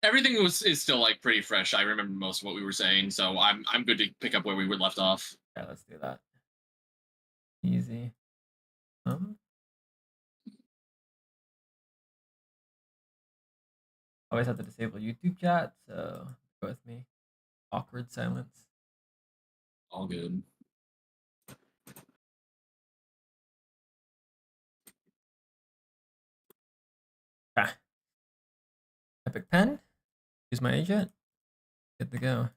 everything is still like pretty fresh. I remember most of what we were saying, so I'm good to pick up where we were left off. Yeah, let's do that. Easy. Um, Always have to disable YouTube chat, so go with me. Awkward silence. All good. Ah, epic pen. Use my agent. Good to go.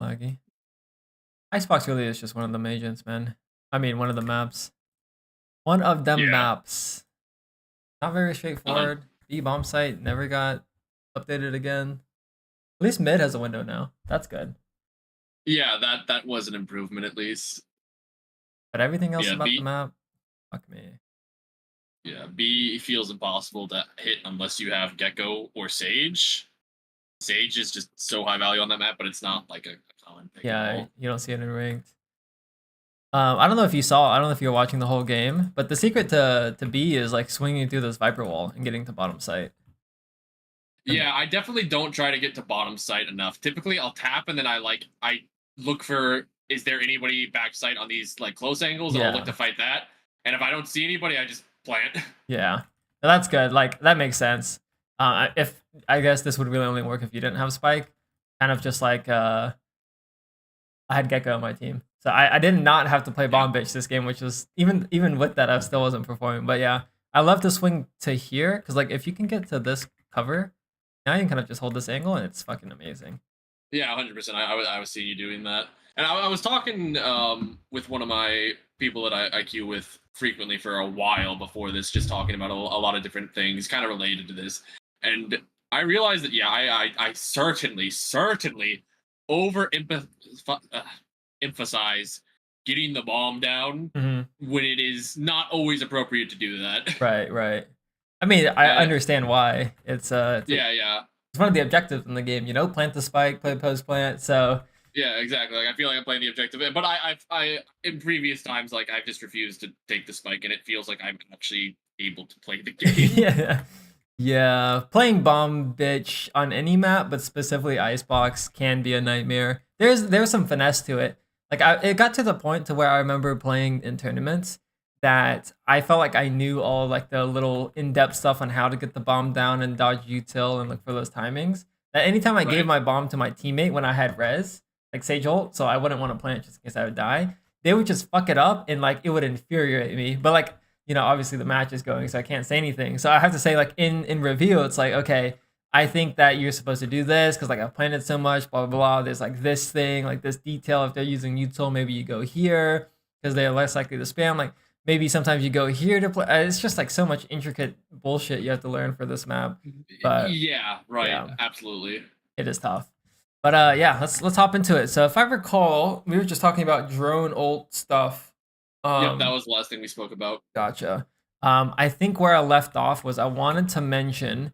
Laggy. Icebox really is just one of the agents, man. I mean, one of the maps. One of them Yeah. maps. Not very Uh, straightforward. B bomb site never got updated again. At least mid has a window now. That's good. yeah, that was an improvement at least. But everything else Yeah, about the B map, fuck me. yeah, B feels impossible to hit unless you have Gecko or Sage. Sage is just so high value on that map, but it's not like a common pick at Yeah, all. you don't see it in ranked. I don't know if you saw. I don't know if you were watching the whole game, but the secret to B is like swinging through this Viper wall and getting to bottom site. And Yeah, I definitely don't try to get to bottom site enough. Typically, I'll tap and then I look for is there anybody backside on these like close angles, and I'll look to yeah, fight that. And if I don't see anybody, I just plant. yeah, that's good. Like that makes sense. If I guess this would really only work if you didn't have Spike. Kind of just like I had Gecko on my team, so I did not have to play Yeah, Bomb Bitch this game, which was even with that I still wasn't performing. But yeah, I love to swing to here because like if you can get to this cover, now you can kind of just hold this angle and it's fucking amazing. yeah, 100%. I was seeing you doing that, and I was talking with one of my people that I queue with frequently for a while before this, just talking about a lot of different things kind of related to this, and I realized that yeah, I certainly over emphasize getting the bomb down Hmm. when it is not always appropriate to do that. Right, right. I mean, I uh, understand why. yeah, yeah. It's one of the objectives in the game. You know, plant the spike, play post plant. So Yeah, exactly. Like I feel like I'm playing the objective, but I in previous times like I've just refused to take the spike, and it feels like I'm actually able to play the game. yeah, yeah. Playing bomb bitch on any map, but specifically Icebox, can be a nightmare. There's some finesse to it. Like it got to the point to where I remember playing in tournaments that I felt like I knew all like the little in-depth stuff on how to get the bomb down and dodge util and look for those timings. That anytime I gave Right, my bomb to my teammate when I had res, like Sage ult, so I wouldn't want to plant just in case I would die, they would just fuck it up and like it would infuriate me. But like obviously the match is going, so I can't say anything. So I have to say, like in review, it's like, okay, I think that you're supposed to do this because like I've planned it so much, blah blah blah. There's like this thing, like this detail. If they're using util, maybe you go here because they are less likely to spam. Like maybe sometimes you go here to play. It's just like so much intricate bullshit you have to learn for this map. But yeah, right, yeah, absolutely. it is tough. But yeah, let's hop into it. So if I recall, we were just talking about drone ult stuff. Yep, that Um, was the last thing we spoke about. Gotcha. I think where I left off was I wanted to mention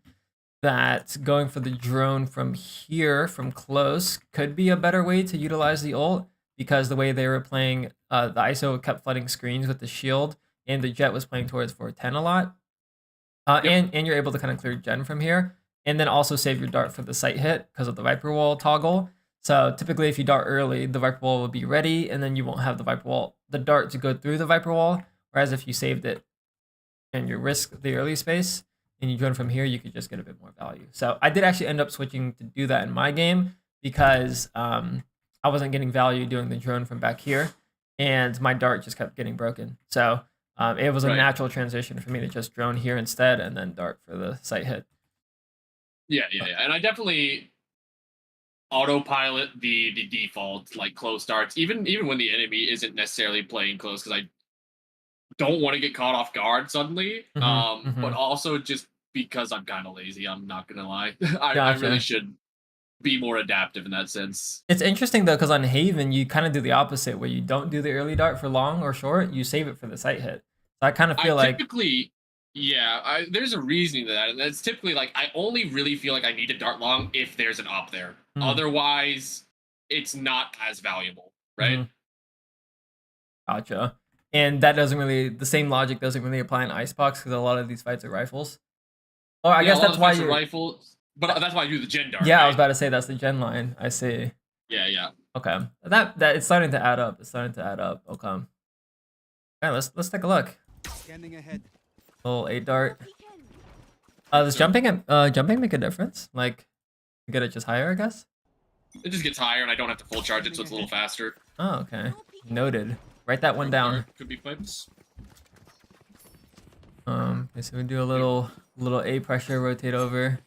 that going for the drone from here, from close, could be a better way to utilize the ult because the way they were playing, the ISO kept flooding screens with the shield, and the jet was playing towards 410 a lot. Yep. And you're able to kind of clear gen from here, and then also save your dart for the sight hit because of the Viper Wall toggle. So typically, if you dart early, the Viper Wall will be ready, and then you won't have the dart to go through the Viper Wall. Whereas if you saved it and you risk the early space and you drone from here, you could just get a bit more value. So I did actually end up switching to do that in my game because I wasn't getting value doing the drone from back here, and my dart just kept getting broken. So it was a Right. natural transition for me to just drone here instead and then dart for the sight hit. Yeah, yeah, But yeah. And I definitely autopilot the default like close darts, even when the enemy isn't necessarily playing close, because I don't want to get caught off guard suddenly. mm-hmm, But mm-hmm. also just because I'm kind of lazy, I'm not gonna lie. I really Gotcha. should be more adaptive in that sense. It's interesting though, because on Haven you kind of do the opposite, where you don't do the early dart for long or short. You save it for the sight hit. So I kind of I feel like, typically, yeah, there's a reasoning to that, and that's typically like I only really feel like I need to dart long if there's an op there. hmm, Otherwise, it's not as valuable, right? mm-hmm, gotcha. and that doesn't really, the same logic doesn't really apply in Icebox because a lot of these fights are rifles. Or I Yeah, guess a lot that's of why fights are you. rifles, but that's why I do the gen dart. Yeah, I right? was about to say that's the gen line. I see. Yeah. Okay, that it's starting to add up. It's starting to add up. Okay. Okay, let's take a look. Scanning ahead. Little 8 dart. Does So- jumping make a difference? Like, you get it just higher, I guess. It just gets higher, and I don't have to full charge it, so it's a little faster. Oh, okay. Noted. Write that one down. Could be pipes. Okay, so we do a little A pressure, rotate over.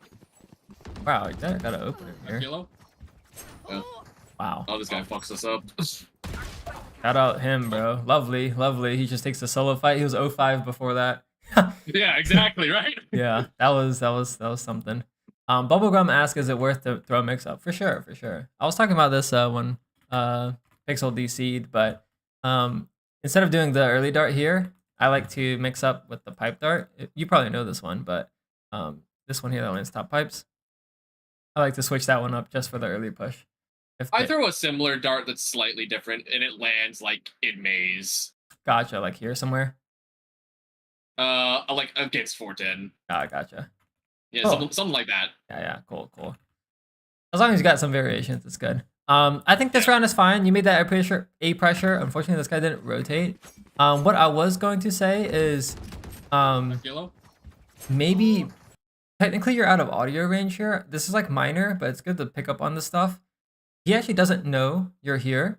Wow, you gotta open it here. Yellow. Yeah. Wow. Oh, this guy fucks us up. Shout out him, bro. Lovely, lovely. He just takes a solo fight. He was 0-5 before that. Yeah, exactly, right? Yeah, that was something. Bubblegum asked, is it worth to throw a mix up? For sure, for sure. I was talking about this when Pixel DC'd, but instead of doing the early dart here, I like to mix up with the pipe dart. You probably know this one, but this one here that lands top pipes. I like to switch that one up just for the early push. I throw a similar dart that's slightly different, and it lands like in maze. Gotcha, like here somewhere. Like against 410. Ah, gotcha. Yeah, Cool. something like that. Yeah, cool. As long as you got some variations, it's good. I think this round is fine. You made that A pressure. Unfortunately, this guy didn't rotate. What I was going to say is, Yellow. maybe technically you're out of audio range here. This is like minor, but it's good to pick up on this stuff. He actually doesn't know you're here,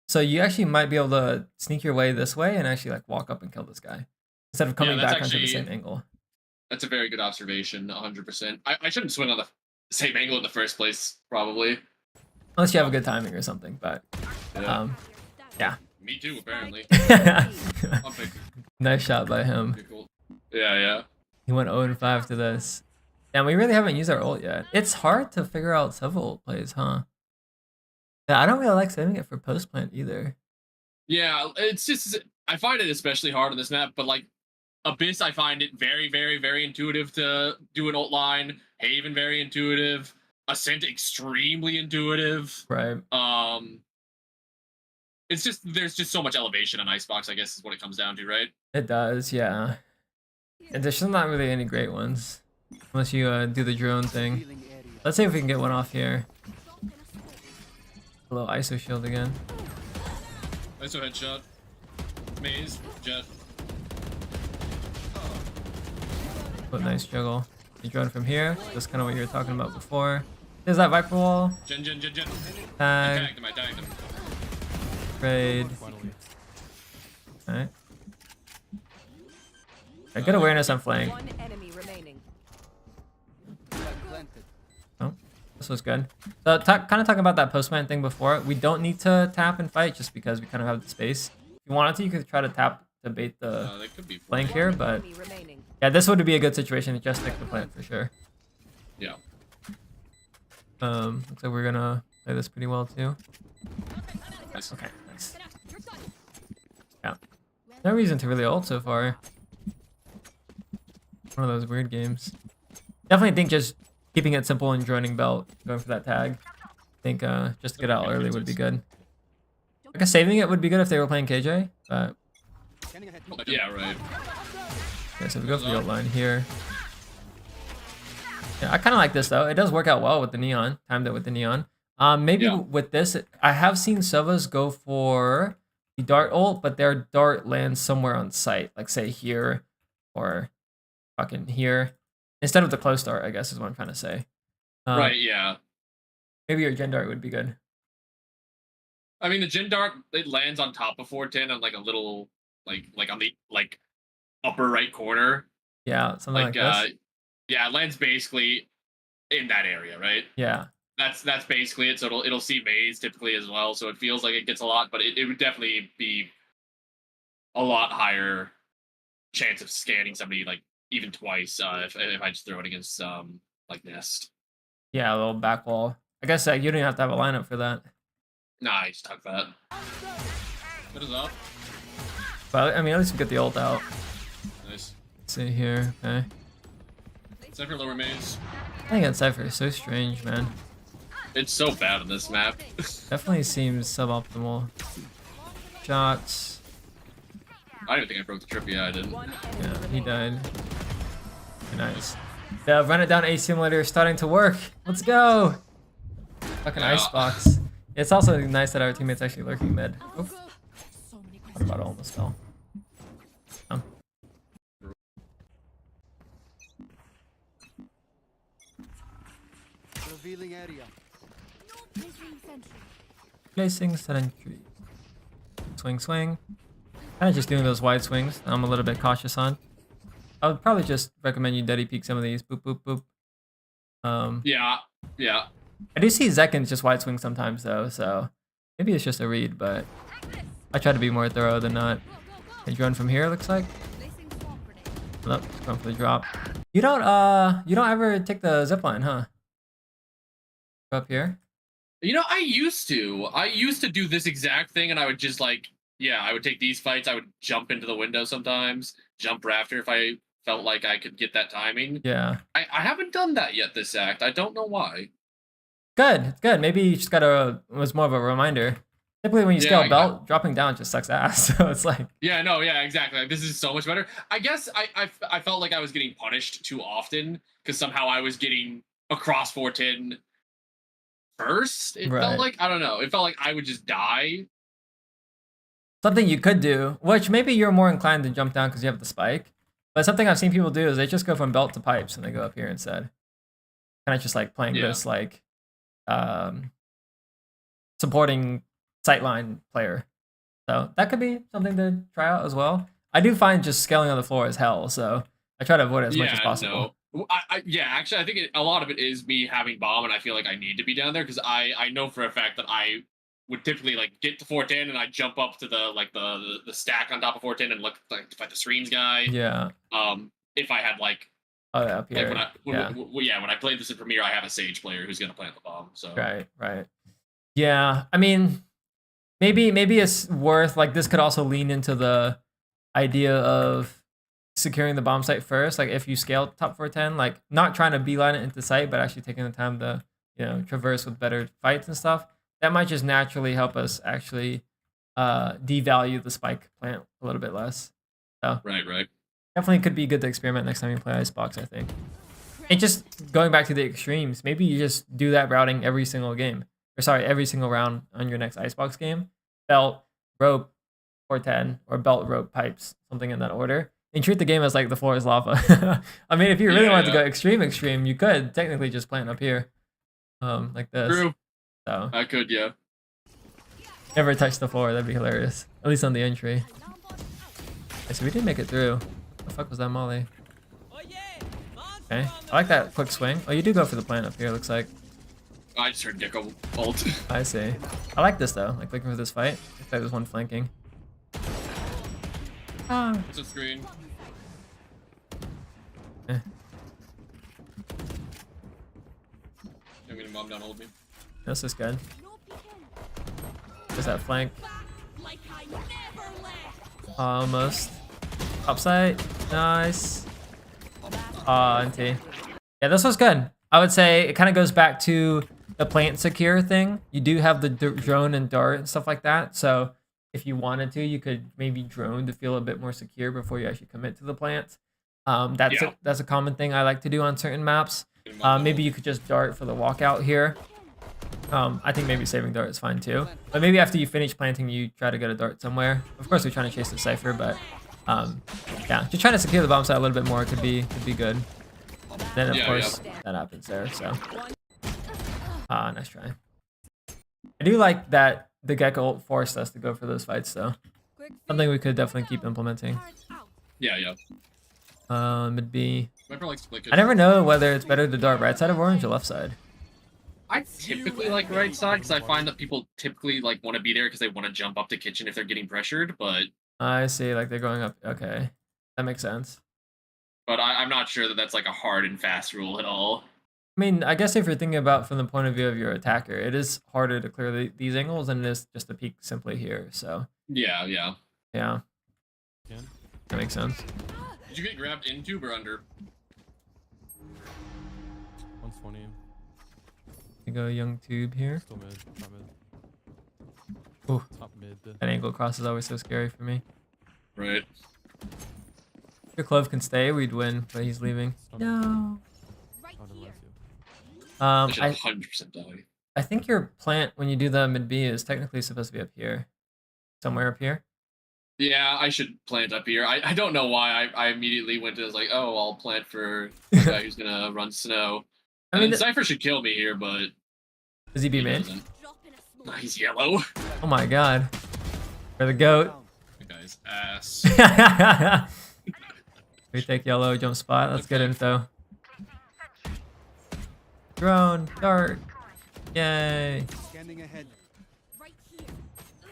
so you actually might be able to sneak your way this way and actually like walk up and kill this guy instead of coming back onto the same angle. That's a very good observation. 100%. I shouldn't swing on the same angle in the first place, probably. Unless you have a good timing or something, but yeah. Me too, apparently. Nice shot by him. Cool. Yeah. He went 0-5 to this. And we really haven't used our ult yet. It's hard to figure out several ult plays, huh? Yeah, I don't really like saving it for post plant either. Yeah, it's just, I find it especially hard on this map, but like Abyss, I find it very, very, very intuitive to do an ult line. Haven, very intuitive. Ascent, extremely intuitive. Right. It's just, there's just so much elevation on Icebox, I guess is what it comes down to, right? It does, yeah. And there's just not really any great ones. Unless you do the drone thing. Let's see if we can get one off here. A little ISO shield again. ISO headshot. Maze, jet. Oh, nice juggle. You drone from here. That's kind of what you were talking about before. There's that Viper wall. Gen. Tag. I tagged him. Trade. Alright. Yeah, good awareness on flank. One enemy remaining. Oh, this was good. So, kind of talking about that postman thing before. We don't need to tap and fight just because we kind of have the space. If you wanted to, you could try to tap to bait the flank here, but yeah, this would be a good situation to just stick the plant for sure. Yeah. Looks like we're gonna play this pretty well too. Nice. Okay, nice. Yeah. No reason to really ult so far. One of those weird games. Definitely think just keeping it simple and joining belt, going for that tag. I think just to get out early would be good. I guess saving it would be good if they were playing KJ, but Yeah, right. okay, so we go for the ult line here. Yeah, I kind of like this though. It does work out well with the neon. Timed it with the neon. Maybe with this, I have seen Sovas go for the dart ult, but their dart lands somewhere on site, like say here or fucking here, instead of the close dart, I guess is what I'm trying to say. Right, yeah. Maybe your gen dart would be good. I mean, the Gen Dart, it lands on top of 410 on like a little, like on the upper right corner. Yeah, something like this. Yeah, it lands basically in that area, right? Yeah. That's basically it. So it'll see maze typically as well. So it feels like it gets a lot, but it would definitely be a lot higher chance of scanning somebody like even twice if I just throw it against like Nest. Yeah, a little back wall. I guess you don't even have to have a lineup for that. Nah, I just took that. What is up? But I mean, at least we get the ult out. Nice. Let's see here. Okay. Cypher lower maze. I think that Cypher is so strange, man. It's so bad on this map. Definitely seems suboptimal. Shots. I don't even think I broke the trip. Yeah, I didn't. Yeah, he died. Nice. The run it down A simulator is starting to work. Let's go. Fucking Yeah. Icebox. It's also nice that our teammates actually lurking mid. Oh, what about almost fell? Revealing area. Placing sentry. Swing, swing. Kind of just doing those wide swings. I'm a little bit cautious on. I would probably just recommend you Daddy peek some of these. Boop, boop, boop. Yeah. Yeah. I do see Zekins just wide swing sometimes though, so maybe it's just a read, but I try to be more thorough than not. A drone from here looks like. Nope, just going for the drop. You don't ever take the zipline, huh? Go up here. You know, I used to do this exact thing, and I would just like, yeah, I would take these fights. I would jump into the window sometimes, jump rafter if I felt like I could get that timing. Yeah. I haven't done that yet this act. I don't know why. Good, good. Maybe you just it was more of a reminder. Typically when you scale belt, dropping down just sucks ass. So it's like. Yeah, no, yeah, exactly. Like, this is so much better. I guess I felt like I was getting punished too often because somehow I was getting across 410 first. It felt like, I don't know. It felt like I would just die. Something you could do, which maybe you're more inclined to jump down because you have the spike. But something I've seen people do is they just go from belt to pipes and they go up here instead. Kind of just like playing this like supporting sightline player. So that could be something to try out as well. I do find just scaling on the floor is hell, so I try to avoid it as much as possible. No. Yeah, actually, I think a lot of it is me having bomb, and I feel like I need to be down there because I know for a fact that I would typically like get to 410 and I jump up to the stack on top of 410 and look like to fight the screens guy. Yeah. If I had like. Oh, yeah, up here. Like when I played this in Premiere, I have a Sage player who's gonna plant the bomb. So. Right. Yeah, I mean, maybe it's worth like this could also lean into the idea of securing the bomb site first. Like if you scale top 410, like not trying to beeline it into sight, but actually taking the time to traverse with better fights and stuff. That might just naturally help us actually devalue the spike plant a little bit less. So right. Definitely could be good to experiment next time you play Icebox, I think. And just going back to the extremes, maybe you just do that routing every single game. Or sorry, every single round on your next Icebox game. Belt, rope, 410, or belt, rope, pipes, something in that order. And treat the game as like the floor is lava. I mean, if you really wanted to go extreme, you could technically just plant up here. Like this. True. So I could, yeah. Never touch the floor, that'd be hilarious. At least on the entry. Okay, so we did make it through. What the fuck was that molly? Okay, I like that quick swing. Oh, you do go for the plant up here, looks like. I just heard Gecko ult. I see. I like this though, like looking for this fight. If there's one flanking. It's a screen. Eh. I'm gonna bomb down, hold me. This is good. There's that flank. Almost. Upside. Nice. NT. Yeah, this was good. I would say it kind of goes back to the plant secure thing. You do have the drone and dart and stuff like that. So if you wanted to, you could maybe drone to feel a bit more secure before you actually commit to the plant. That's a common thing I like to do on certain maps. Maybe you could just dart for the walkout here. I think maybe saving dart is fine too. But maybe after you finish planting, you try to get a dart somewhere. Of course, we're trying to chase the Cypher, but yeah, just trying to secure the bomb site a little bit more could be good. Then of course that happens there. So nice try. I do like that the Gecko ult forced us to go for those fights though. Something we could definitely keep implementing. Yeah. Mid B. I I never know whether it's better to dart right side of orange or left side. I typically like right side because I find that people typically like want to be there because they want to jump up to kitchen if they're getting pressured. But I see, like they're going up. Okay, that makes sense. But I'm not sure that that's like a hard and fast rule at all. I mean, I guess if you're thinking about from the point of view of your attacker, it is harder to clear these angles than it is just to peek simply here. So yeah, that makes sense. Did you get grabbed in tube or under? 120. You go young tube here. Still mid. Top mid. Ooh, Top mid. that angle cross is always so scary for me. Right. If Clove can stay, we'd win, but he's leaving. No. I should I 100% die. I think your plant when you do the mid B is technically supposed to be up here, somewhere up here. Yeah, I should plant up here. I don't know why I immediately went to, I was like, oh, I'll plant for the guy who's gonna run snow. I And mean, then Cypher should kill me here, but does he be he main? doesn't. Nah, he's yellow. Oh my god. For the goat. That guy's ass. We take yellow, jump spot. That's good info. Drone, dart. Yay.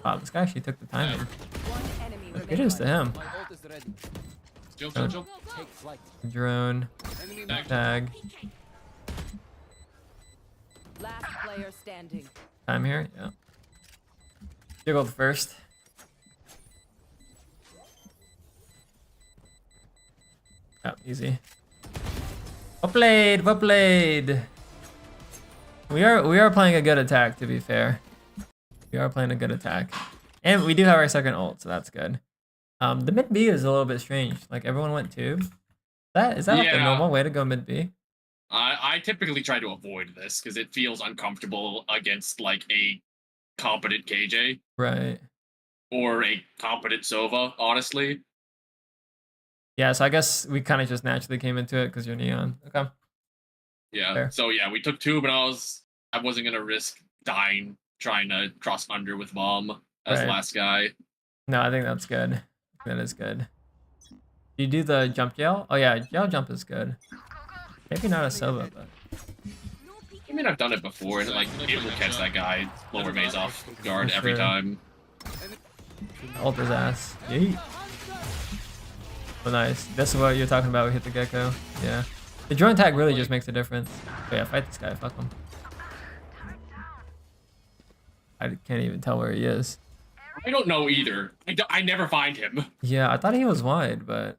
Wow, this guy actually took the time. Look at this to him. Jump. Drone. Tag. Last player standing. Time here? Yeah. Jiggled first. Oh, easy. Well played, well played. We are playing a good attack, to be fair. We are playing a good attack. And we do have our second ult, so that's good. The mid B is a little bit strange. Like everyone went tube. Is that like the normal way to go mid B? I typically try to avoid this because it feels uncomfortable against like a competent KJ. Right. Or a competent Sova, honestly. Yeah, so I guess we kind of just naturally came into it because you're Neon. Okay. Yeah. Fair. So yeah, we took tube, and I wasn't gonna risk dying trying to cross under with bomb as the last guy. No, I think that's good. That is good. You do the jump jail? Oh yeah, jail jump is good. Maybe not a Sova, but I mean, I've done it before, and like it will catch that guy lower maze off guard every time. ult his ass. Yeet. Oh, nice. This is what you're talking about. We hit the gecko. Yeah. The drone tag really just makes a difference. But yeah, fight this guy. Fuck him. I can't even tell where he is. I don't know either. I never find him. Yeah, I thought he was wide, but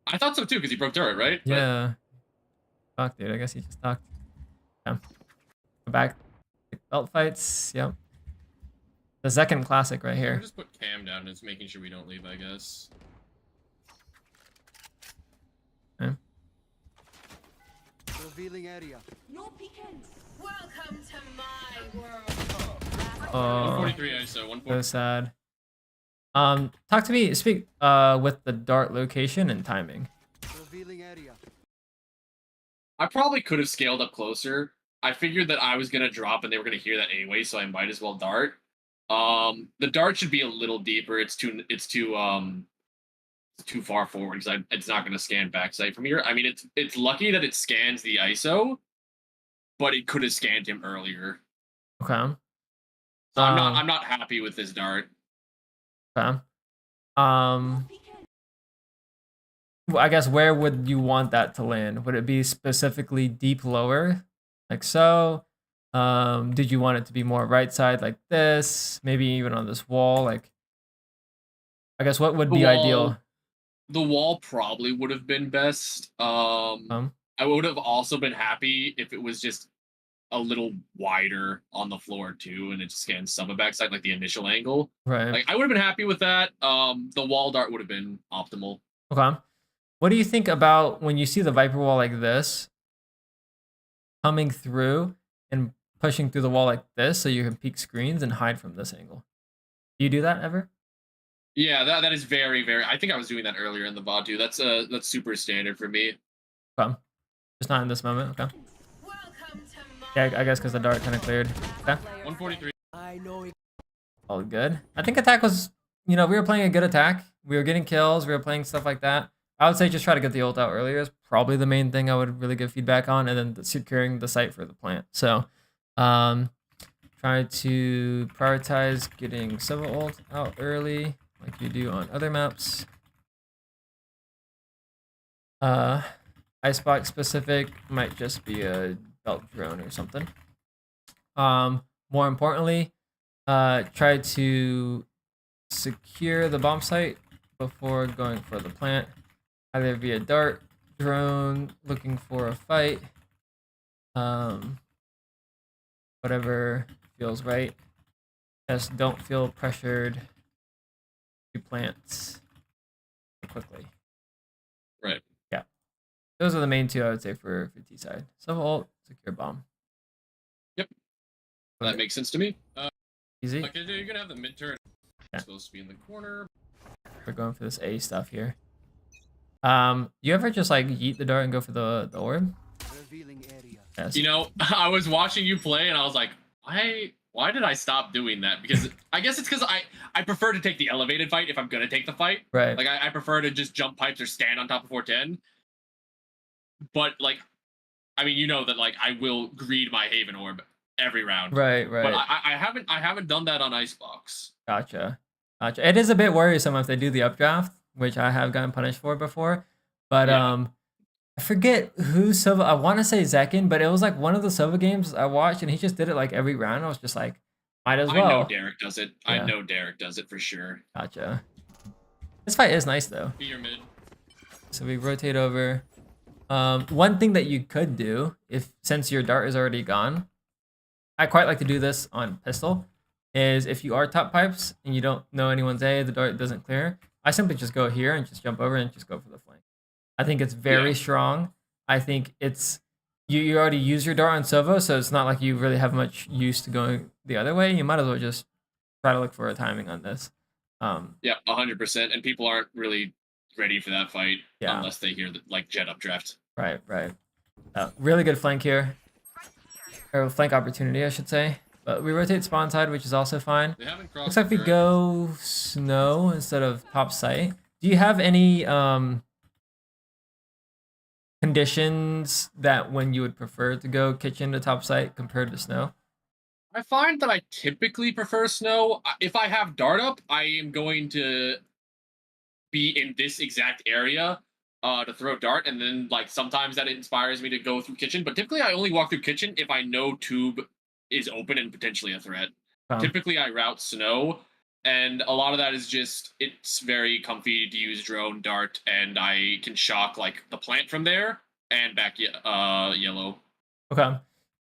I thought so too because he broke turret, right? yeah. Fuck, dude. I guess he just talked. Yeah. Go back. Belt fights. Yep. The second classic right here. We'll just put Cam down. It's making sure we don't leave, I guess. Okay. Revealing area. No peekins. Welcome to my world. Oh, 143 ISO, so 140. sad. Talk to me. Speak with the dart location and timing. Revealing area. I probably could have scaled up closer. I figured that I was gonna drop and they were gonna hear that anyway, so I might as well dart. The dart should be a little deeper. It's too far forward because it's not gonna scan backside from here. I mean, it's lucky that it scans the ISO, but it could have scanned him earlier. Okay. So I'm not happy with this dart. Okay. Well, I guess where would you want that to land? Would it be specifically deep lower, like so? Did you want it to be more right side, like this? Maybe even on this wall, like. I guess what would be ideal? The wall probably would have been best. I would have also been happy if it was just a little wider on the floor too, and it just scans some backside like the initial angle. Right. Like I would have been happy with that. The wall dart would have been optimal. Okay. What do you think about when you see the Viper wall like this coming through and pushing through the wall like this so you can peek screens and hide from this angle? Do you do that ever? Yeah, that is very, very. I think I was doing that earlier in the VOD too. That's super standard for me. Okay. Just not in this moment. Okay. Yeah, I guess because the dart kind of cleared. Okay. 143. I know it. All good. I think attack was, we were playing a good attack. We were getting kills. We were playing stuff like that. I would say just try to get the ult out earlier is probably the main thing I would really give feedback on, and then securing the site for the plant. So, try to prioritize getting Sova ult out early, like you do on other maps. Icebox specific might just be a belt drone or something. More importantly, try to secure the bomb site before going for the plant. Either via dart, drone, looking for a fight, whatever feels right. Just don't feel pressured to plant those are the main two I would say for T side. Sova ult, secure bomb. Yep. That Okay. makes sense to me. Easy. Okay, you're gonna have the mid turret. Yeah. Supposed to be in the corner. We're going for this A stuff here. You ever just like yeet the dart and go for the orb? Revealing area. Yes. You know, I was watching you play and I was like, why did I stop doing that? Because I guess it's because I prefer to take the elevated fight if I'm gonna take the fight. Right. Like I prefer to just jump pipes or stand on top of 410. But like, I mean, you know that like I will greed my Haven orb every round. Right. But I haven't done that on Icebox. Gotcha. It is a bit worrisome if they do the updraft, which I have gotten punished for before. But Yeah. I forget who Sova. I want to say Zekin, but it was like one of the Sova games I watched, and he just did it like every round. I was just like, might as well. I know Derek does it. Yeah. I know Derek does it for sure. Gotcha. This fight is nice though. Be your mid. So we rotate over. One thing that you could do, since your dart is already gone, I quite like to do this on pistol, is if you are top pipes and you don't know anyone's A, the dart doesn't clear, I simply just go here and just jump over and just go for the flank. I think it's very strong. I think it's you already use your dart on Sova, so it's not like you really have much use to going the other way. You might as well just try to look for a timing on this. Yeah, 100%. And people aren't really ready for that fight unless they hear the like jet updraft. Right. Really good flank here. Or flank opportunity, I should say. But we rotate spawn side, which is also fine. They haven't crossed. Looks like we go snow instead of top site. Do you have any conditions that when you would prefer to go kitchen to top site compared to snow? I find that I typically prefer snow. If I have dart up, I am going to be in this exact area to throw dart, and then like sometimes that inspires me to go through kitchen. But typically, I only walk through kitchen if I know tube is open and potentially a threat. Typically, I route snow, and a lot of that is just it's very comfy to use drone dart, and I can shock like the plant from there and back yellow. Okay.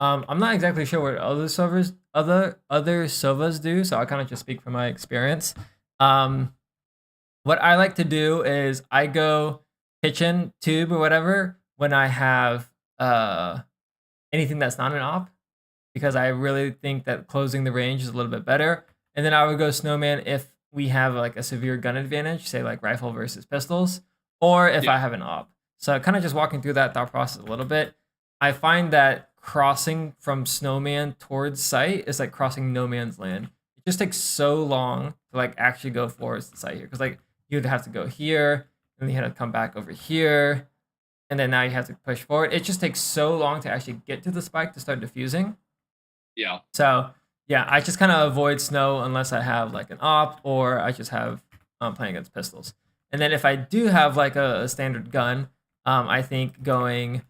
I'm not exactly sure what other Sovas do, so I'll kind of just speak from my experience. What I like to do is I go kitchen, tube, or whatever when I have anything that's not an op, because I really think that closing the range is a little bit better. And then I would go snowman if we have like a severe gun advantage, say like rifle versus pistols, or if I have an op. So kind of just walking through that thought process a little bit. I find that crossing from snowman towards site is like crossing no man's land. It just takes so long to like actually go towards the site here, because like you'd have to go here and then you had to come back over here, and then now you have to push forward. It just takes so long to actually get to the spike to start defusing. Yeah. So yeah, I just kind of avoid snow unless I have like an op or I just have playing against pistols. And then if I do have like a standard gun, I think going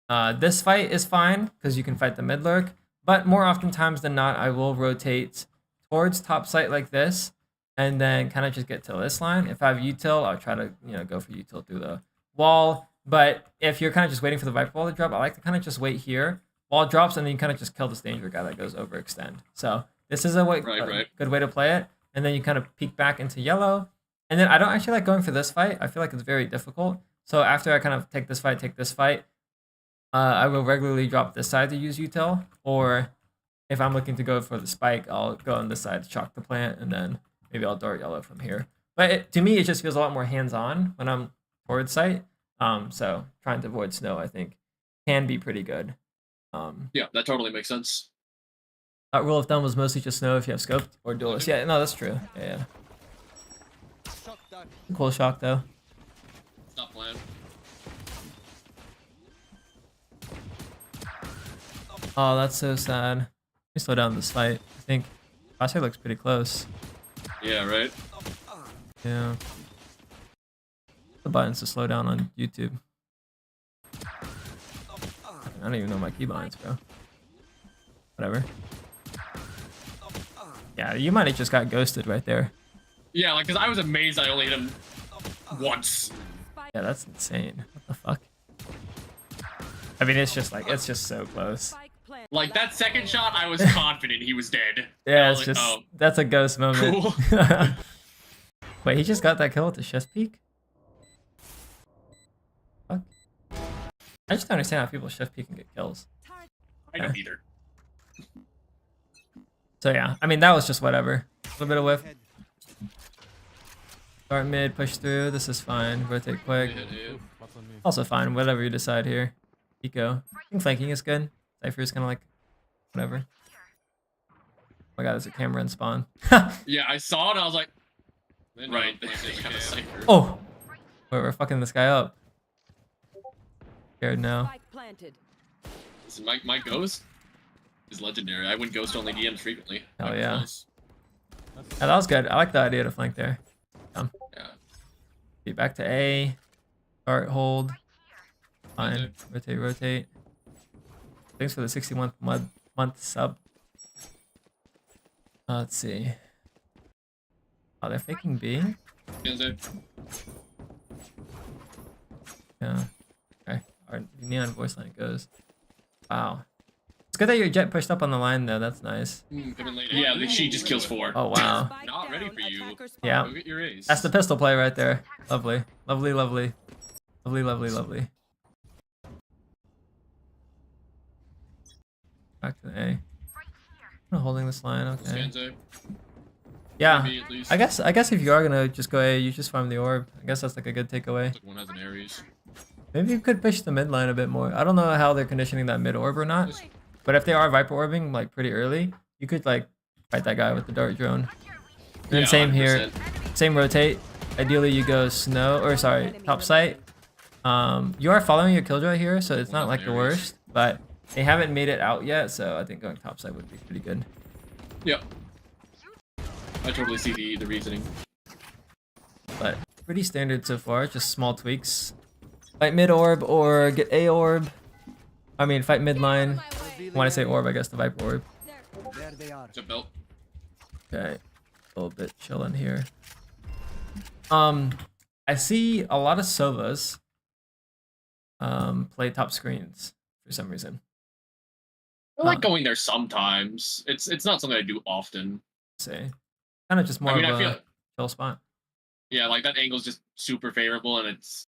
this fight is fine because you can fight the mid lurk. But more oftentimes than not, I will rotate towards top site like this, and then kind of just get to this line. If I have util, I'll try to go for util through the wall. But if you're kind of just waiting for the Viper wall to drop, I like to kind of just wait here. Wall drops, and then you kind of just kill this danger guy that goes overextend. So this is a good way to play it. And then you kind of peek back into yellow. And then I don't actually like going for this fight. I feel like it's very difficult. So after I kind of take this fight, I will regularly drop this side to use util. Or if I'm looking to go for the spike, I'll go on this side to shock the plant, and then maybe I'll dart yellow from here. But to me, it just feels a lot more hands-on when I'm towards site. So trying to avoid snow, I think, can be pretty good. Yeah, that totally makes sense. Rule of thumb was mostly just snow if you have scoped or duelist. Yeah, no, that's true. Yeah. Cool shock though. Stop playing. Oh, that's so sad. Let me slow down this fight. I think Crosshair looks pretty close. Yeah, right? Yeah. The buttons to slow down on YouTube. I don't even know my keybinds, bro. Whatever. Yeah, you might have just got ghosted right there. Yeah, like, because I was amazed I only hit him once. Yeah, that's insane. What the fuck? I mean, it's just so close. Like, that second shot, I was confident he was dead. Yeah, it's just, that's a ghost moment. Cool. Wait, he just got that kill with the shift peak? Fuck. I just don't understand how people shift peek and get kills. I don't either. So yeah, I mean that was just whatever. A little bit of whiff. Head. Start mid, push through. This is fine. Rotate quick. Yeah. What's on me? Also fine. Whatever you decide here. Eco. I think flanking is good. Cypher is kind of like whatever. Oh my god, there's a camera in spawn. Yeah, I saw it. I was like, right. There's kind of cypher. Oh, wait, we're fucking this guy up. Scared now. Spike planted. Listen, my ghost is legendary. I win ghost only DMs frequently. Hell I'm yeah. close. Yeah, that was good. I like the idea to flank there. Yeah. Be back to A. Start, hold. Fine. Rotate. Thanks for the 61th month sub. Let's see. Oh, they're faking B? Yeah. Okay. Our neon voice line goes. Wow. It's good that your jet pushed up on the line though. That's nice. Yeah, she just kills 4. Oh wow. Spike Not ready down, for you. attacker spawn. Yeah. Go get your ace. That's the pistol play right there. Lovely. Lovely. Back to the A. I'm holding this line, okay. Scanzo. Yeah. Maybe at least. I guess if you are gonna just go A, you just farm the orb. I guess that's like a good takeaway. One has an Ares. Maybe you could push the mid line a bit more. I don't know how they're conditioning that mid orb or not. But if they are Viper orbing like pretty early, you could like fight that guy with the dart drone. And then Yeah, same here. 100%. Same rotate. Ideally you go top site. You are following your killjoy here, so it's not like the worst, but they haven't made it out yet, so I think going top site would be pretty good. Yep. I totally see the reasoning. But pretty standard so far, just small tweaks. Fight mid orb or get A orb. I mean fight mid line. When I say orb, I guess the Viper orb. There they are. It's a belt. Okay. A little bit chilling here. I see a lot of Sovas play top screens for some reason. I like going there sometimes. It's not something I do often. Say, kind of just more I mean, of I a feel chill spot. yeah, like that angle's just super favorable and it's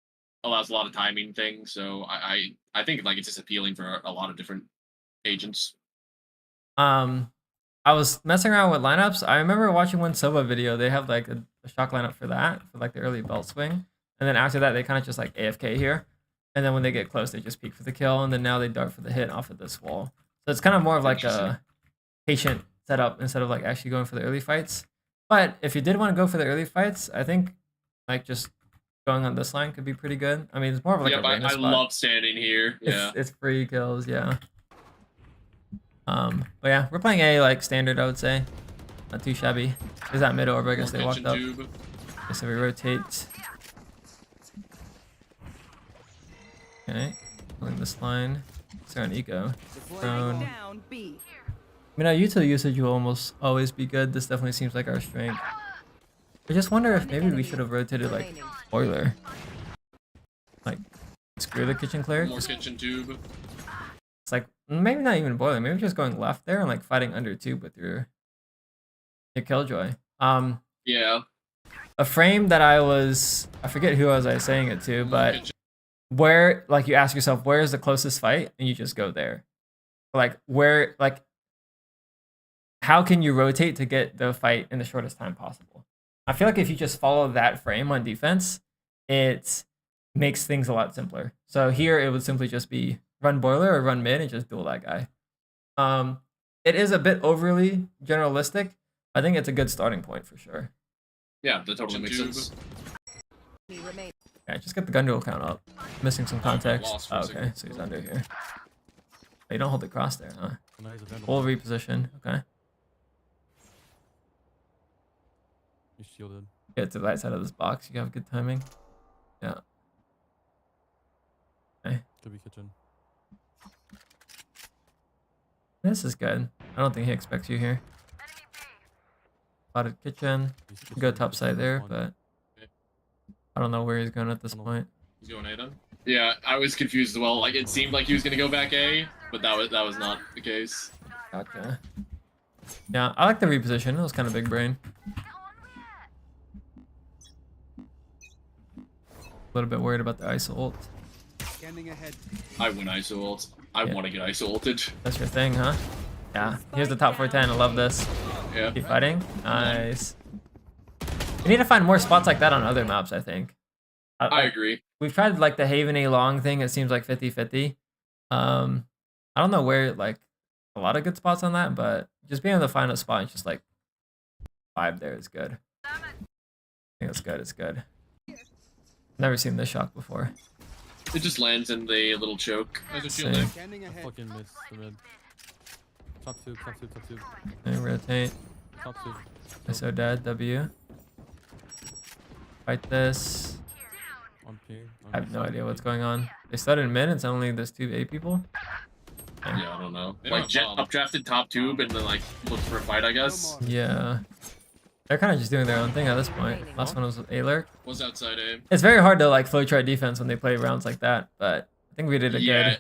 allows a lot of timing things. So I think like it's just appealing for a lot of different agents. I was messing around with lineups. I remember watching one Sova video. They have like a shock lineup for that, for like the early belt swing. And then after that, they kind of just like AFK here. And then when they get close, they just peek for the kill. And then now they dart for the hit off of this wall. So it's kind of more of like a patient setup instead of like actually going for the early fights. But if you did want to go for the early fights, I think like just going on this line could be pretty good. I mean, it's more of like Yeah, a but random I spot. love standing here. Yeah. It's free kills, yeah. But yeah, we're playing A like standard, I would say. Not too shabby. Is that mid orb? I guess they walked up. Okay, so we rotate. Okay, pulling this line. It's on eco. Prone. Down B. I mean, our util usage will almost always be good. This definitely seems like our strength. I just wonder if maybe we should have rotated like boiler. Like, screw the kitchen cleric. More kitchen tube. It's like maybe not even boiler. Maybe just going left there and like fighting under tube with your killjoy. Yeah. A frame that I forget who I was saying it to, but where like you ask yourself where is the closest fight and you just go there. Like where like how can you rotate to get the fight in the shortest time possible? I feel like if you just follow that frame on defense, it makes things a lot simpler. So here it would simply just be run boiler or run mid and just duel that guy. It is a bit overly generalistic. I think it's a good starting point for sure. Yeah, that totally makes sense. Remain. Yeah, just get the gun duel count up. Missing some context. lost for Oh, a okay, second. so he's under here. Oh, you don't hold the cross there, huh? Oh, no, he's a vandal. Full reposition. Okay. He's shielded. Get to the right side of this box. You have good timing. Yeah. Okay. Could be kitchen. This is good. I don't think he expects you here. Spotted kitchen. He's You go kitchen, top side there, one. but I don't know where he's going at this point. He's going A then. Yeah, I was confused as well. Like it seemed like he was gonna go back A, but that was not the case. Gotcha. Yeah, I like the reposition. It was kind of big brain. A little bit worried about the ice ult. Scanning ahead. I win ISO ult. I Yeah. want to get ISO ulted. That's your thing, huh? Yeah. Here's the top 410. I love this. Yeah. Keep fighting. Nice. We need to find more spots like that on other maps, I think. I agree. We've tried like the Haven A long thing. It seems like 50-50. I don't know where like a lot of good spots on that, but just being able to find a spot and just like vibe there is good. I think it's good. It's good. Never seen this shock before. It just lands in the little choke. There's a shield Same. there. Scanning I ahead. fucking missed the red. Top two, top two, top two. And rotate. Top two. I'm so dead. W. Fight this. On ping. I have no idea what's going on. They started in mid and suddenly there's 2 A people. Yeah, I don't know. They Like don't Jet have bomb. updrafted top tube and then like looked for a fight, I guess. Yeah. They're kind of just doing their own thing at this point. Last one was A-Lurk. Was outside A. It's very hard to like flow chart defense when they play rounds like that, but I think we did a Yeah,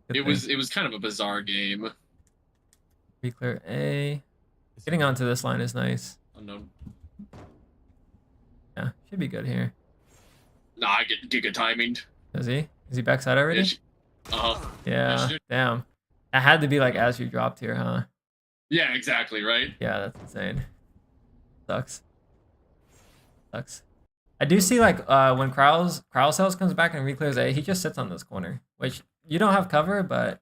good it thing. was kind of a bizarre game. Reclear A. Getting onto this line is nice. Unknown. Yeah, should be good here. Nah, I get giga timing. Is he? Is he backside already? Yeah, Yeah. Damn. It had to be like as you dropped here, huh? yeah, exactly, right? Yeah, that's insane. Sucks. Sucks. I do see like when Crowcells comes back and reclears A, he just sits on this corner, which you don't have cover, but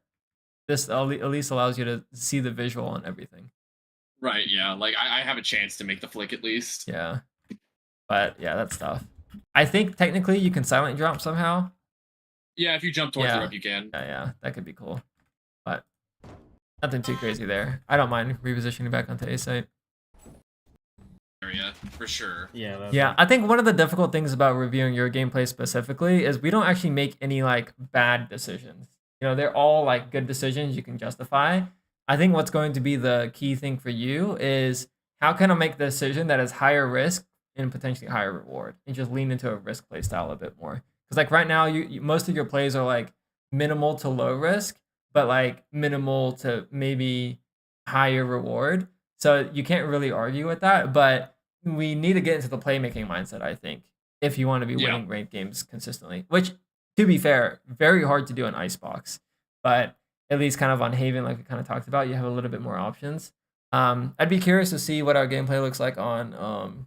this at least allows you to see the visual on everything. Right, yeah. Like I have a chance to make the flick at least. Yeah. But yeah, that's tough. I think technically you can silent drop somehow. Yeah, if you jump towards Yeah. the rep, you can. Yeah, that could be cool. But nothing too crazy there. I don't mind repositioning back onto A site. Area for sure. Yeah. That's Yeah, I think one of the difficult things about reviewing your gameplay specifically is we don't actually make any like bad decisions. You know, they're all like good decisions you can justify. I think what's going to be the key thing for you is how can I make the decision that is higher risk and potentially higher reward, and just lean into a risk play style a bit more. Because like right now, you most of your plays are like minimal to low risk, but like minimal to maybe higher reward. So you can't really argue with that. But we need to get into the playmaking mindset, I think, if you want to be Yeah. winning ranked games consistently. Which, to be fair, very hard to do on Icebox, but at least kind of on Haven, like we kind of talked about, you have a little bit more options. I'd be curious to see what our gameplay looks like on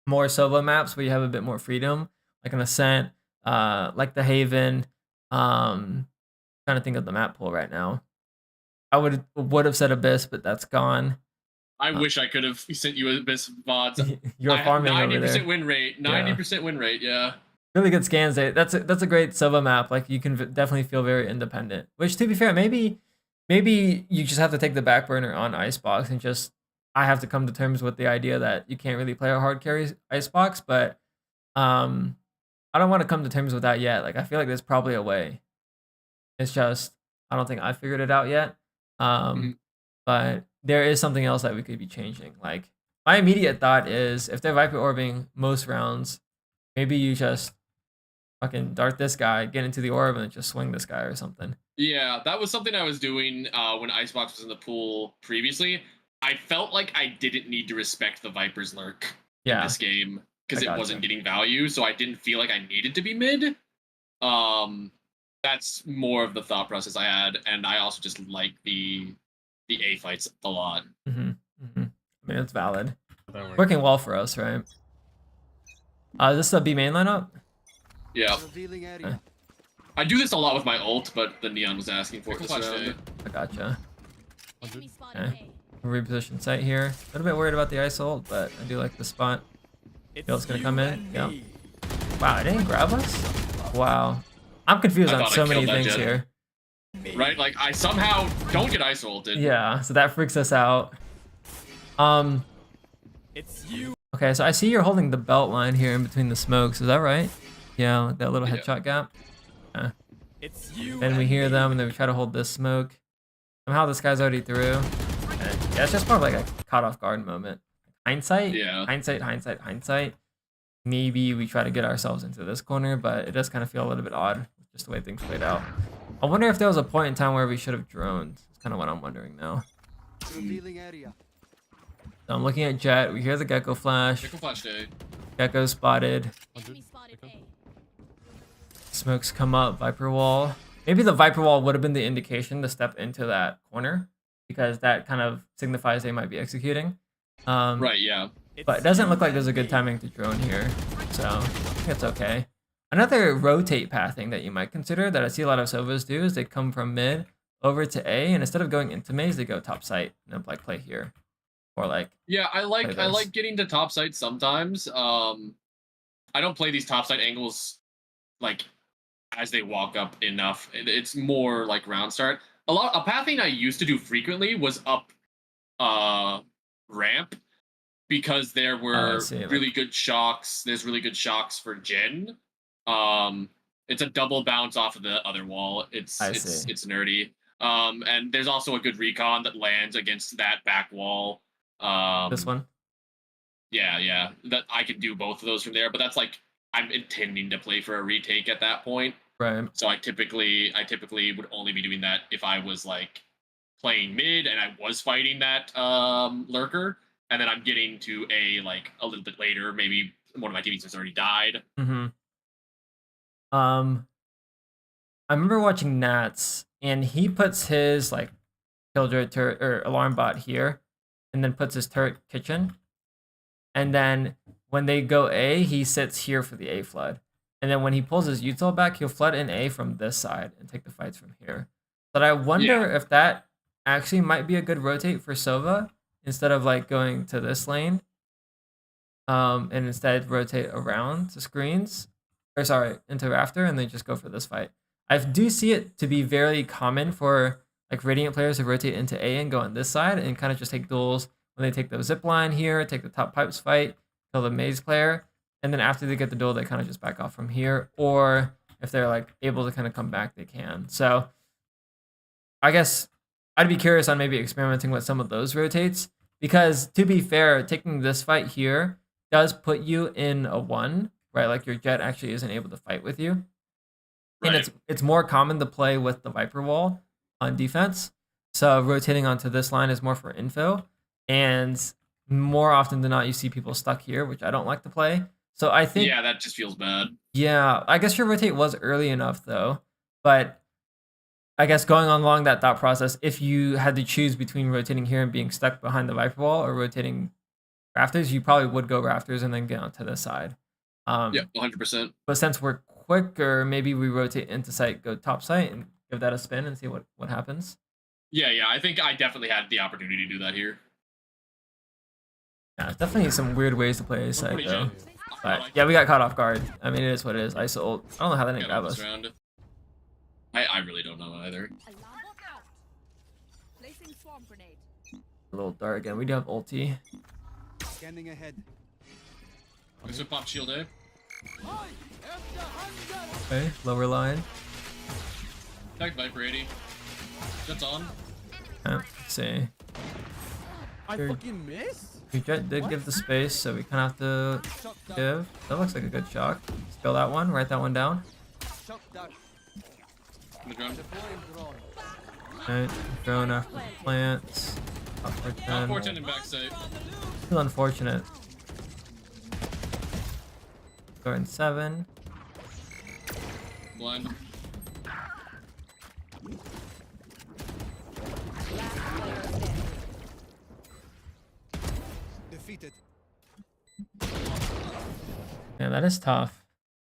more solo maps where you have a bit more freedom, like an Ascent, like the Haven. Trying to think of the map pool right now. I would have said Abyss, but that's gone. I wish I could have sent you Abyss VODs. You're farming over 90% there. win rate. 90% win rate, yeah. Really good scans there. That's a great solo map. Like you can definitely feel very independent. Which, to be fair, maybe you just have to take the back burner on Icebox and just I have to come to terms with the idea that you can't really play a hard carry Icebox. But I don't want to come to terms with that yet. Like I feel like there's probably a way. It's just I don't think I figured it out yet. But there is something else that we could be changing. Like my immediate thought is if they're Viper orbing most rounds, maybe you just fucking dart this guy, get into the orb, and just swing this guy or something. Yeah, that was something I was doing when Icebox was in the pool previously. I felt like I didn't need to respect the Viper's lurk in Yeah. this game because I it gotcha. wasn't getting value, so I didn't feel like I needed to be mid. That's more of the thought process I had, and I also just like the A fights a lot. I mean, it's valid. that works. Working well for us, right? This is a B main lineup. Yeah, Revealing area. I do this a lot with my ult, but the Neon was asking for it this round. I gotcha. 100. Okay. Reposition site here. A little bit worried about the ice ult, but I do like the spot. Yelt's gonna come in. Yep. Wow, it didn't grab us? Wow. I'm confused I on thought I so many killed that things jet. here. Right? Like I somehow don't get ice ulted. Yeah, so that freaks us out. It's you. Okay, so I see you're holding the belt line here in between the smokes. Is that right? Yeah, like that little Yeah. headshot gap. It's you. Then we hear them, and then we try to hold this smoke. Somehow this guy's already through. And yeah, it's just more of like a caught off guard moment. Hindsight? Yeah. Hindsight. Maybe we try to get ourselves into this corner, but it does kind of feel a little bit odd, just the way things played out. I wonder if there was a point in time where we should have droned. It's kind of what I'm wondering now. Revealing area. So I'm looking at Jet. We hear the Gecko flash. Pickle flash day. Gecko spotted. 100. Smokes come up, Viper wall. Maybe the Viper wall would have been the indication to step into that corner because that kind of signifies they might be executing. Right, yeah. But it doesn't look like there's a good timing to drone here, so I think it's okay. Another rotate pathing that you might consider that I see a lot of Sovas do is they come from mid over to A, and instead of going into maze, they go top site and then like play here, or like Yeah, I like this. getting to top site sometimes. I don't play these top site angles like as they walk up enough. It's more like round start. A pathing I used to do frequently was up ramp because there were see, really good shocks. There's really good shocks for Jin. It's a double bounce off of the other wall. It's nerdy. And there's also a good recon that lands against that back wall. This one. Yeah. That I could do both of those from there, but that's like I'm intending to play for a retake at that point. Right. So I typically would only be doing that if I was like playing mid and I was fighting that lurker, and then I'm getting to A like a little bit later. Maybe one of my teammates has already died. Mm-hmm. I remember watching Nats, and he puts his like killjoy turret or alarm bot here, and then puts his turret kitchen, and then when they go A, he sits here for the A flood, and then when he pulls his util back, he'll flood in A from this side and take the fights from here. But I wonder if that actually might be a good rotate for Sova instead of like going to this lane, and instead rotate around to screens. Or sorry, into Rafter, and then just go for this fight. I do see it to be very common for like Radiant players to rotate into A and go on this side and kind of just take duels when they take the zip line here, take the top pipes fight, kill the maze player, and then after they get the duel, they kind of just back off from here. Or if they're like able to kind of come back, they can. So I guess I'd be curious on maybe experimenting with some of those rotates because to be fair, taking this fight here does put you in a 1. Right, like your Jet actually isn't able to fight with you, Right. and it's more common to play with the Viper wall on defense. So rotating onto this line is more for info, and more often than not, you see people stuck here, which I don't like to play. So I think that just feels bad. Yeah, I guess your rotate was early enough though, but I guess going on along that thought process, if you had to choose between rotating here and being stuck behind the Viper wall or rotating rafters, you probably would go rafters and then get onto this side. Yeah, 100%. But since we're quicker, maybe we rotate into site, go top site, and give that a spin and see what happens. Yeah. I think I definitely had the opportunity to do that here. Yeah, it's definitely some weird ways to play a site Pretty though. good. But yeah, we got caught off guard. I mean, it is what it is. ISO ult. I don't know how they didn't grab us. I really don't know either. Alarm bot out. Placing swarm grenade. A little dart again. We do have ulti. Scanning ahead. There's a pop shield, eh? Okay, lower line. Attack Viper 80. Jet's on. Yeah, let's see. I Sure. fucking missed? Your Jet did give the space, so we kind of have to give. That looks like a good shock. Spill that one. Write that one down. Shock dart. On the ground. Deploying drone. Right, drone after the plants. Up for 10. 410 and back safe. Still unfortunate. Going 7. Blind. Defeated. Yeah, that is tough.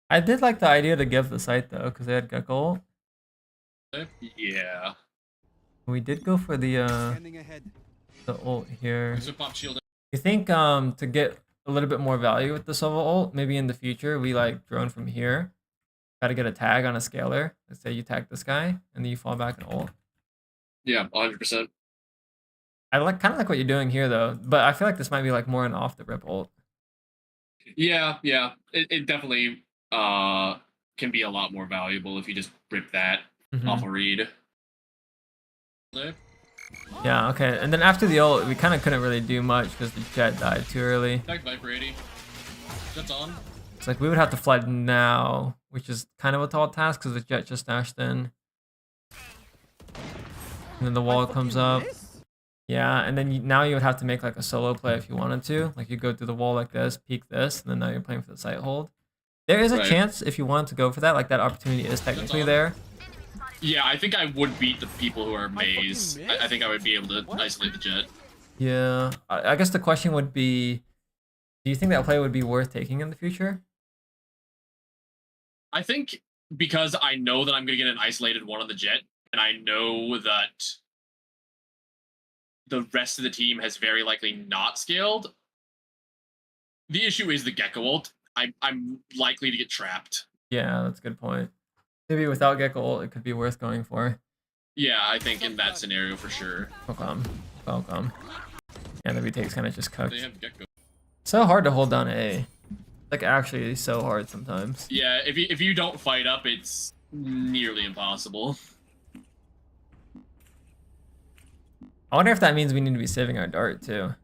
I did like the idea to give the site though, because they had Gekko. Yeah. We did go for the Scanning ahead. ult here. There's a pop shield. You think to get a little bit more value with the Sova ult, maybe in the future we like drone from here. Try to get a tag on a scaler. Let's say you tag this guy and then you fall back and ult. Yeah, 100%. I kind of like what you're doing here though, but I feel like this might be like more an off the rip ult. Yeah. It definitely can be a lot more valuable if you just rip that off a read. Yeah, okay. And then after the ult, we kind of couldn't really do much because the Jet died too early. Attack Viper 80. Jet's on. It's like we would have to flood now, which is kind of a tall task because the Jet just dashed in. And then the wall comes up. Yeah, and then now you would have to make like a solo play if you wanted to. Like you go through the wall like this, peek this, and then now you're playing for the site hold. There is a Right. chance if you want to go for that, like that opportunity is technically there. Yeah, I think I would beat the people who are maze. fucking I think I would be able to What? isolate the jet. Yeah, I guess the question would be, do you think that play would be worth taking in the future? I think because I know that I'm going to get an isolated one on the jet, and I know that the rest of the team has very likely not scaled. The issue is the Gecko ult. I'm likely to get trapped. Yeah, that's a good point. Maybe without Gecko ult, it could be worth going for. Yeah, I think in that scenario for sure. Welcome. Welcome. Yeah, the retake's kind of just cooked. They have Gecko. So hard to hold down A. Like, actually so hard sometimes. Yeah, if you don't fight up, it's nearly impossible. I wonder if that means we need to be saving our dart, too.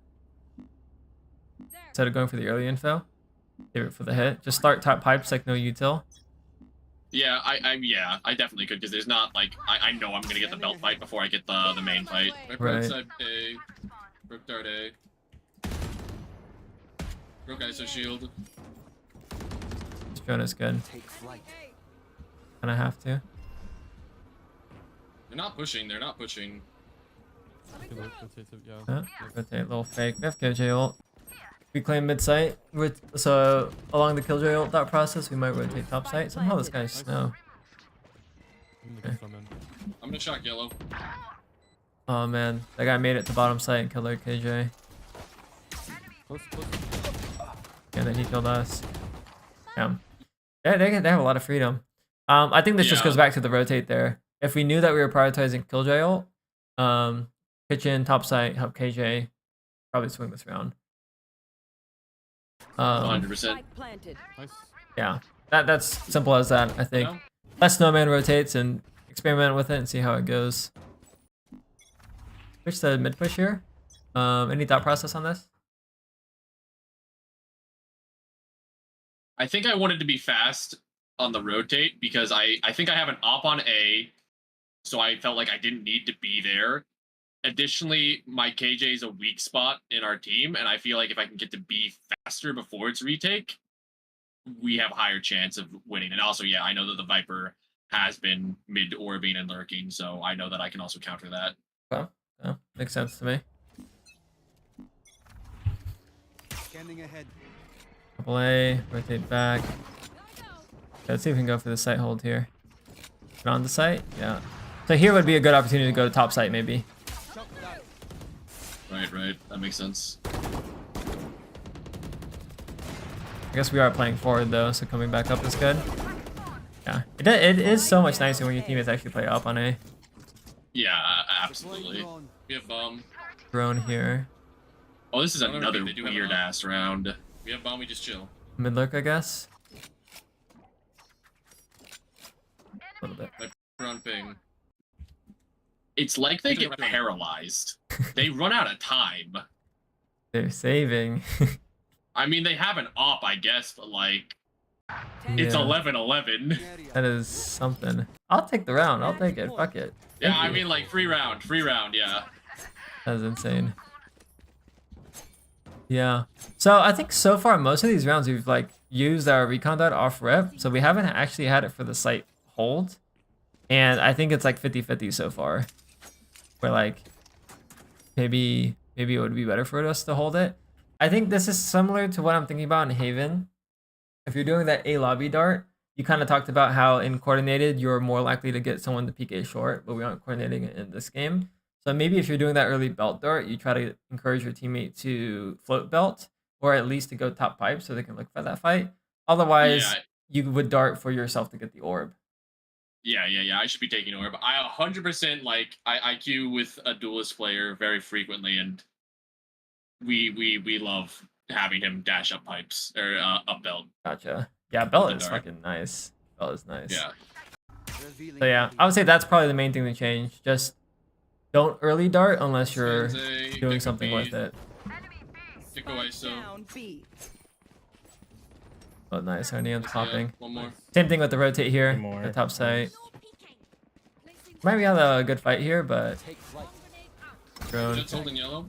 There. Instead of going for the early info. Save it for the hit. Just start top pipes like no util. Yeah, I definitely could because there's not like I know I'm gonna get the belt fight before I get the main fight. Right. Outside A, broke dart A, broke ISO shield. This drone is good. Take flight. Hey, Kind of have to. They're not pushing. They're not pushing. Good look, rotate to, yeah. Huh? Rotate, little fake. We have KJ ult. We claim mid site. So along the killjoy ult thought process, we might rotate top site. Somehow this guy's snow. I'm gonna get some in. I'm gonna shock yellow. Oh man, that guy made it to bottom site and killed our KJ. Close, close. And then he killed us. Yeah. They have a lot of freedom. I think this just Yeah. goes back to the rotate there. If we knew that we were prioritizing killjoy ult, kitchen, top site, help KJ, probably swing this round. 100%. spike planted. Nice. Yeah, that's simple as that. I think. No? Let snowman rotates and experiment with it and see how it goes. Push the mid push here. Any thought process on this? I think I wanted to be fast on the rotate because I think I have an op on A, so I felt like I didn't need to be there. Additionally, my KJ is a weak spot in our team, and I feel like if I can get to B faster before its retake, we have a higher chance of winning. And also, yeah, I know that the Viper has been mid-orbing and lurking, so I know that I can also counter that. Well, yeah, makes sense to me. Scanning ahead. Double A, rotate back. Go, go. Let's see if we can go for the site hold here. Get on the site? Yeah. So here would be a good opportunity to go to top site, maybe. Shot that. Right. That makes sense. I guess we are playing forward though, so coming back up is good. Yeah, it is so much nicer when your teammates actually play up on A. Yeah, Deploying absolutely. drone. We have bomb. Drone here. Oh, this is Don't another overthink, they do have weird an op. ass round. We have bomb, we just chill. Mid lurk, I guess. A little bit. We're on ping. It's like they get paralyzed. They run out of time. They're saving. I mean, they have an op, I guess, but like, it's Yeah. 11-11. Area. That is something. I'll take the round. I'll take it. Fuck it. Yeah, Thank I you. mean, like, free round, yeah. That is insane. Yeah. So I think so far most of these rounds we've like used our recon dot off rip, so we haven't actually had it for the site hold. And I think it's like 50-50 so far. Where like maybe it would be better for us to hold it. I think this is similar to what I'm thinking about in Haven. If you're doing that A lobby dart, you kind of talked about how in coordinated you're more likely to get someone to peek A short, but we aren't coordinating it in this game. So maybe if you're doing that early belt dart, you try to encourage your teammate to float belt or at least to go top pipe so they can look for that fight. Otherwise, Yeah. you would dart for yourself to get the orb. Yeah. I should be taking orb. I 100% like I queue with a duelist player very frequently, and we love having him dash up pipes or up belt. Gotcha. Yeah, belt The is dart. fucking nice. Belt is nice. Yeah. Revealing So yeah, area. I would say that's probably the main thing to change. Just don't early dart unless you're Sensei, doing Gecko something B, with it. Gecko ISO. Down B. Oh, nice. Our neon's Yeah, popping. one more. Same thing with the rotate here. One more. The top site. Placing Might be have a good fight here, but Take flight. grenade out. drone Jet's holding yellow.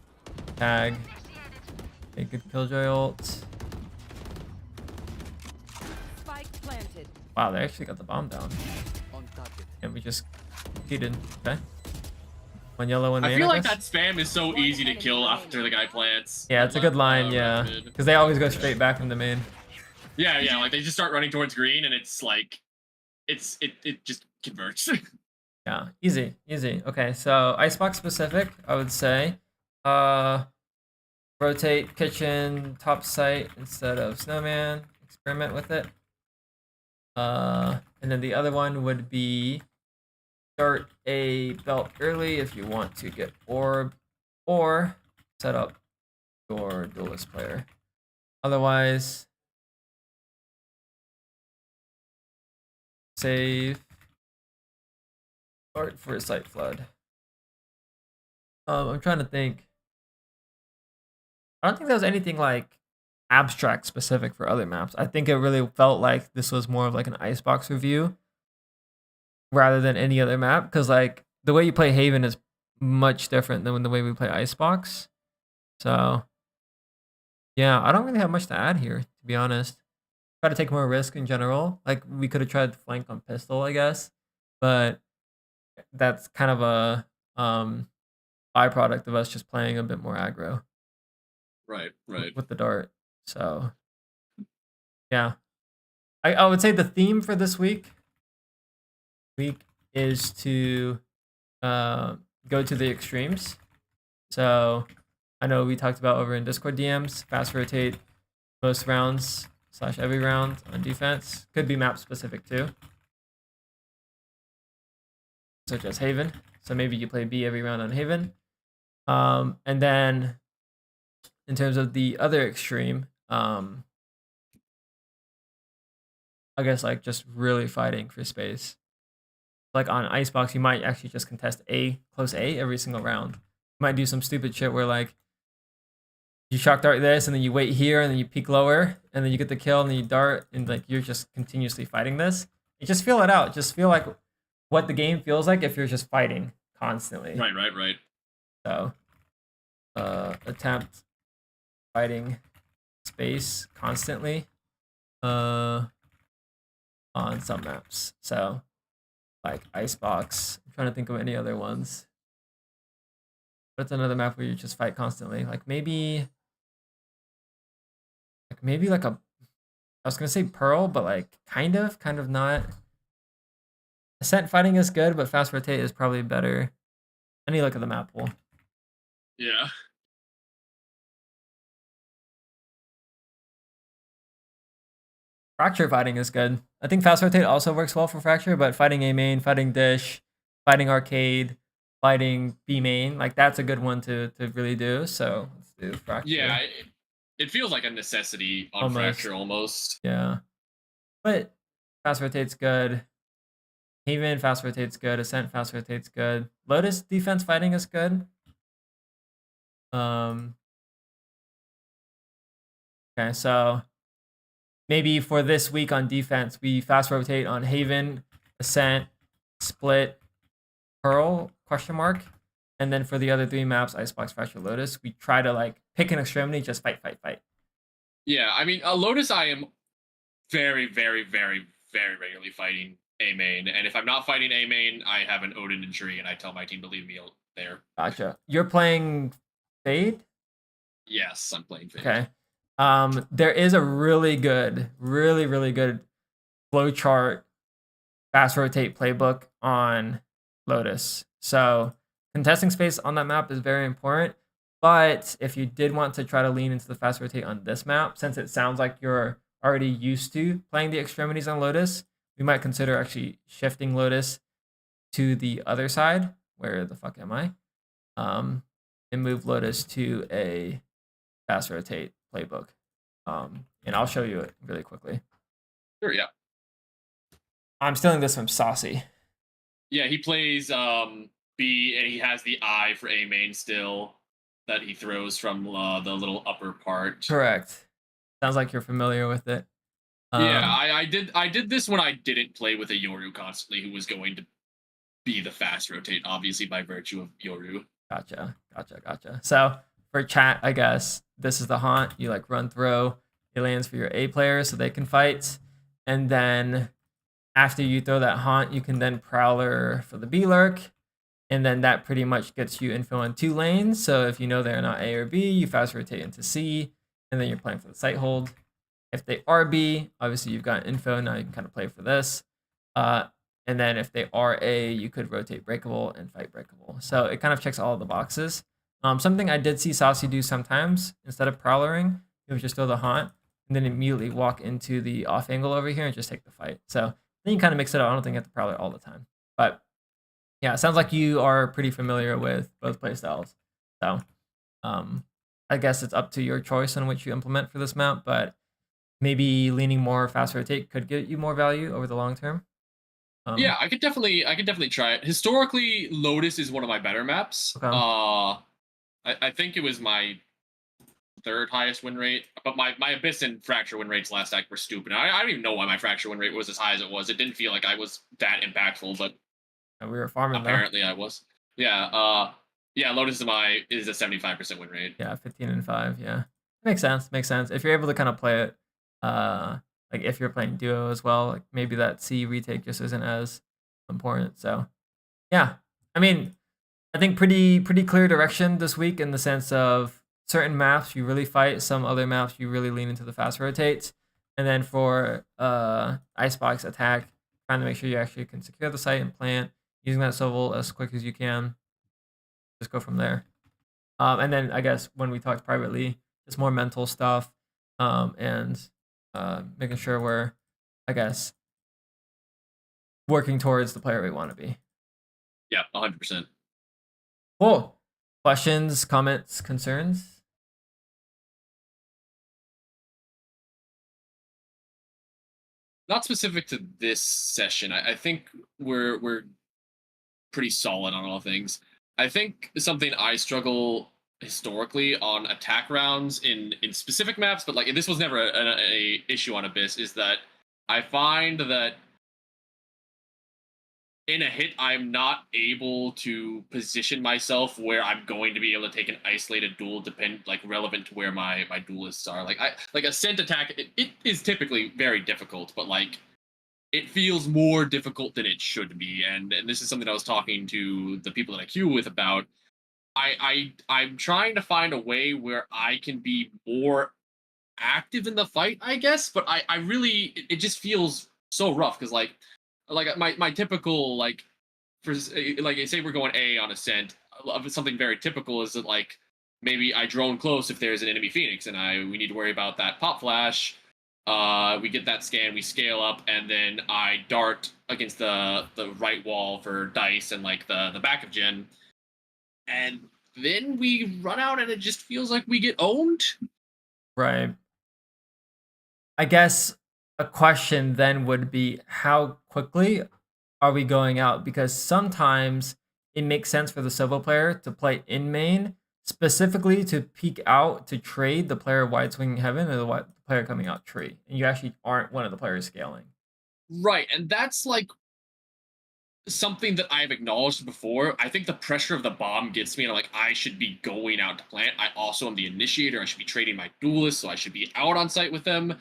tag. A good killjoy ult. Spike Wow, they actually got the bomb down. On target. And we just cheated. Okay. One yellow, one main, I feel like guess. that spam is so easy to kill after the guy plants. Yeah, it's a good line, yeah. Red. Because they always go straight back from the main. Yeah, yeah, like they just start running towards green and it's like it just converts. Yeah, easy. Okay, so Icebox specific, I would say. Rotate kitchen top site instead of snowman. Experiment with it. And then the other one would be start a belt early if you want to get orb, or set up your duelist player. Otherwise, save. Start for a site flood. I'm trying to think. I don't think there was anything like abstract specific for other maps. I think it really felt like this was more of like an Icebox review rather than any other map, because like the way you play Haven is much different than the way we play Icebox. So yeah, I don't really have much to add here, to be honest. Try to take more risk in general. Like we could have tried flank on pistol, I guess, but that's kind of a byproduct of us just playing a bit more aggro. Right. With the dart. So yeah, I would say the theme for this week is to go to the extremes. So I know we talked about over in Discord DMs, fast rotate most rounds / every round on defense. Could be map specific too, such as Haven. So maybe you play B every round on Haven. And then in terms of the other extreme, I guess like just really fighting for space. Like on Icebox, you might actually just contest close A every single round. You might do some stupid shit where like you shock dart this and then you wait here and then you peek lower and then you get the kill and then you dart and like you're just continuously fighting this. You just feel it out. Just feel like what the game feels like if you're just fighting constantly. Right. So attempt fighting space constantly on some maps. So like Icebox. I'm trying to think of any other ones. What's another map where you just fight constantly? Like maybe like a, I was gonna say Pearl, but like kind of not. Ascent fighting is good, but fast rotate is probably better. Any look at the map pool. Yeah. Fracture fighting is good. I think fast rotate also works well for Fracture, but fighting A main, fighting Dish, fighting Arcade, fighting B main, like that's a good one to really do. So let's do Fracture. Yeah, it feels like a necessity on Fracture almost. Yeah. But fast rotate's good. Haven fast rotate's good. Ascent fast rotate's good. Lotus defense fighting is good. Okay, so maybe for this week on defense, we fast rotate on Haven, Ascent, Split, Pearl, question mark. And then for the other three maps, Icebox, Fracture, Lotus, we try to like pick an extremity, just fight. Yeah, I mean, Lotus I am very regularly fighting A main. And if I'm not fighting A main, I have an Odin injury and I tell my team to leave me there. Gotcha. You're playing Fade? Yes, I'm playing Fade. Okay. There is a really good flowchart fast rotate playbook on Lotus. So contesting space on that map is very important. But if you did want to try to lean into the fast rotate on this map, since it sounds like you're already used to playing the extremities on Lotus, we might consider actually shifting Lotus to the other side. Where the fuck am I? And move Lotus to a fast rotate playbook. And I'll show you it really quickly. Sure, yeah. I'm stealing this from Saucy. Yeah, he plays B and he has the I for A main still that he throws from the little upper part. Correct. Sounds like you're familiar with it. Yeah, I did this when I didn't play with a Yoru constantly, who was going to be the fast rotate, obviously by virtue of Yoru. Gotcha. So for chat, I guess this is the haunt. You like run through. It lands for your A players so they can fight, and then after you throw that haunt, you can then prowler for the B lurk, and then that pretty much gets you info in 2 lanes. So if you know they're not A or B, you fast rotate into C, and then you're playing for the site hold. If they are B, obviously you've got info, now you can kind of play for this. And then if they are A, you could rotate breakable and fight breakable. So it kind of checks all of the boxes. Something I did see Saucy do sometimes, instead of prowlering, he would just throw the haunt and then immediately walk into the off angle over here and just take the fight. So then you kind of mix it up. I don't think you have to prowler all the time. But yeah, it sounds like you are pretty familiar with both playstyles. So I guess it's up to your choice on which you implement for this map, but maybe leaning more fast rotate could get you more value over the long term. Yeah, I could definitely try it. Historically, Lotus is one of my better maps. Okay. I think it was my 3rd highest win rate, but my Abyss and Fracture win rates last act were stupid. I don't even know why my Fracture win rate was as high as it was. It didn't feel like I was that impactful, but We were farming apparently I was. Yeah. Yeah. Lotus is a 75% win rate. Yeah, 15 and 5. Yeah, makes sense. Makes sense. If you're able to kind of play it, like if you're playing duo as well, like maybe that C retake just isn't as important. So, yeah, I mean, I think pretty clear direction this week in the sense of certain maps you really fight, some other maps you really lean into the fast rotates, and then for Icebox attack, trying to make sure you actually can secure the site and plant using that Sovel as quick as you can. Just go from there. And then I guess when we talked privately, it's more mental stuff, and making sure we're, I guess, working towards the player we want to be. Yeah, 100%. Cool. Questions, comments, concerns? Not specific to this session. I think we're pretty solid on all things. I think something I struggle historically on attack rounds in specific maps, but like this was never a issue on Abyss, is that I find that in a hit I'm not able to position myself where I'm going to be able to take an isolated duel relevant to where my duelists are. Like Ascent attack, it is typically very difficult, but like it feels more difficult than it should be. And this is something I was talking to the people that I queue with about. I'm trying to find a way where I can be more active in the fight, I guess, but I really it just feels so rough because like my typical like for like say we're going A on Ascent, something very typical is that like maybe I drone close if there's an enemy Phoenix and we need to worry about that pop flash. We get that scan, we scale up, and then I dart against the right wall for dice and like the back of gen, and then we run out and it just feels like we get owned. Right. I guess a question then would be how quickly are we going out? Because sometimes it makes sense for the solo player to play in main, specifically to peek out to trade the player wide swinging heaven or the player coming out tree, and you actually aren't one of the players scaling. Right, and that's like something that I've acknowledged before. I think the pressure of the bomb gets me, and I'm like, I should be going out to plant. I also am the initiator. I should be trading my duelist, so I should be out on site with them.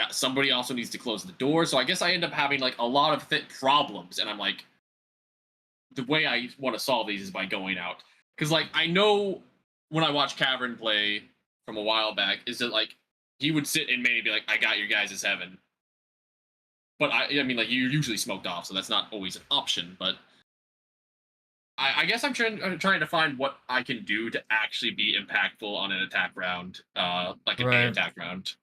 Somebody also needs to close the door, so I guess I end up having like a lot of problems, and I'm like, the way I want to solve these is by going out. Because like I know when I watch Cavern play from a while back, is that like he would sit in main and be like, I got your guys' heaven. But I mean, like you're usually smoked off, so that's not always an option. But I guess I'm trying to find what I can do to actually be impactful on an attack round, like an A attack round.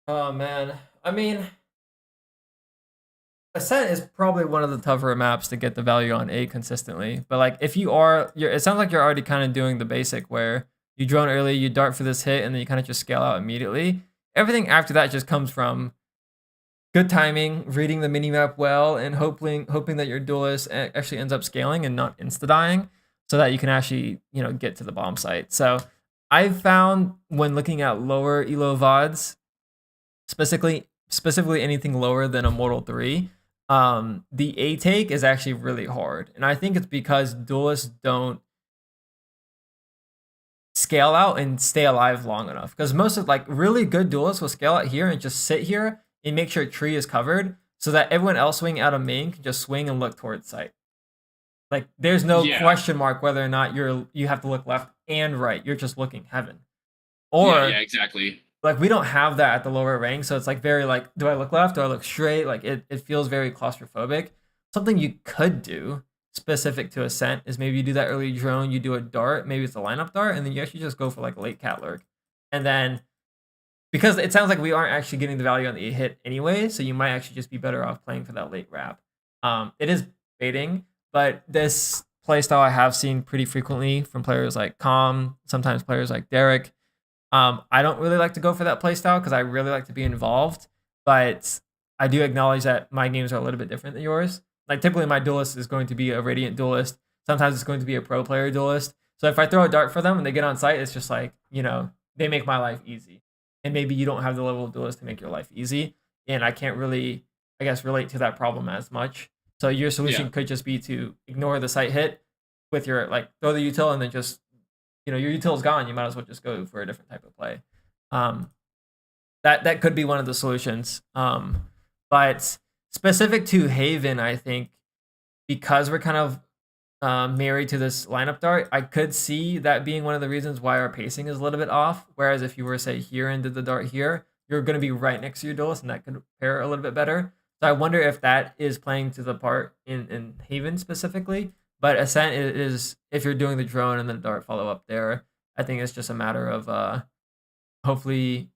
Oh man, I mean, Ascent is probably one of the tougher maps to get the value on A consistently. But like, if it sounds like you're already kind of doing the basic where you drone early, you dart for this hit, and then you kind of just scale out immediately. Everything after that just comes from good timing, reading the minimap well, and hoping that your duelist actually ends up scaling and not insta-dying, so that you can actually get to the bomb site. So I've found when looking at lower elo VODs, specifically anything lower than a Mortal 3, the A take is actually really hard. And I think it's because duelists don't scale out and stay alive long enough. Because most of like really good duelists will scale out here and just sit here and make sure tree is covered so that everyone else swinging out of main can just swing and look towards site. Like there's no Yeah. question mark whether or not you have to look left and right. You're just looking heaven. Yeah, Or yeah, exactly. like we don't have that at the lower rank, so it's like very like, do I look left? Do I look straight? Like it feels very claustrophobic. Something you could do specific to Ascent is maybe you do that early drone, you do a dart, maybe it's a lineup dart, and then you actually just go for like a late cat lurk. And then because it sounds like we aren't actually getting the value on the hit anyway, so you might actually just be better off playing for that late wrap. It is baiting, but this playstyle I have seen pretty frequently from players like Calm, sometimes players like Derek. I don't really like to go for that playstyle because I really like to be involved, but I do acknowledge that my games are a little bit different than yours. Like typically my duelist is going to be a Radiant duelist. Sometimes it's going to be a pro player duelist. So if I throw a dart for them and they get on site, it's just like, they make my life easy. And maybe you don't have the level of duelist to make your life easy. And I can't really, I guess, relate to that problem as much. So your solution could just be to ignore the site hit with your, like, throw the util and then just, your util is gone. You might as well just go for a different type of play. That could be one of the solutions. But specific to Haven, I think because we're kind of married to this lineup dart, I could see that being one of the reasons why our pacing is a little bit off. Whereas if you were, say, here and did the dart here, you're going to be right next to your duelist, and that could pair a little bit better. So I wonder if that is playing to the part in Haven specifically. But Ascent is if you're doing the drone and then the dart follow up there, I think it's just a matter of hopefully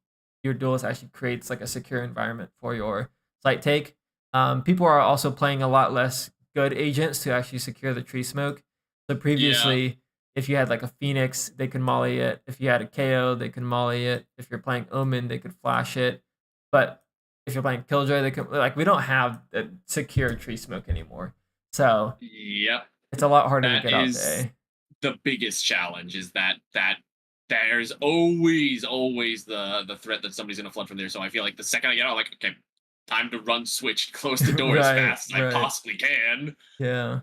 your duelist actually creates like a secure environment for your site take. People are also playing a lot less good agents to actually secure the tree smoke. So previously, if you had like a Phoenix, they could molly it. If you had a KO, they could molly it. If you're playing Omen, they could flash it. But if you're playing Killjoy, they could, like, we don't have a secure tree smoke anymore. So Yep. it's a lot harder That to get out is there. the biggest challenge is that there's always the threat that somebody's gonna flood from there. So I feel like the second I get out, like, okay, time to run switch, close the door as Right, fast as I right. possibly can. Yeah.